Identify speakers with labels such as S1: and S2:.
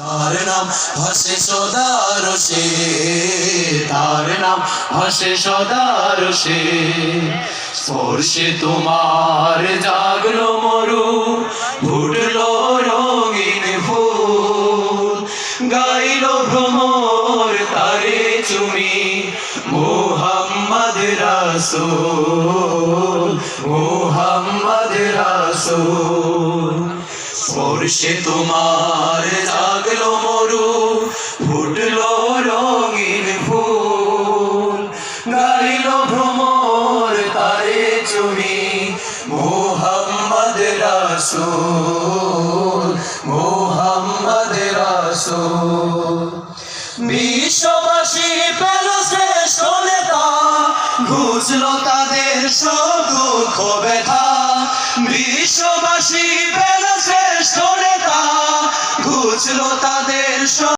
S1: তার নাম ভাসে সদা রসে, তার নাম ভাসে সদা রসে। স্পর্শে তোমার জাগলো মরু, ফুটলো রঙিন ফুল, গাইলো ভ্রমর তারে চুমি মুহাম্মদ রাসূল, মুহাম্মদ রাসূল। স্পর্শে তোমার জাগলো মরু, ফুটলো রঙিন ফুল, গাইলো ভ্রমর তারে চুমি মুহাম্মদ রাসূল, মুহাম্মদ রাসূল। বিশ্ববাসী পেল শ্রেষ্ঠ নেতা, ঘুচলো তাদের সব দুঃখ ব্যথা। বিশ্ববাসী পেল শ্রেষ্ঠ নেতা, ঘুচলো তাদের সব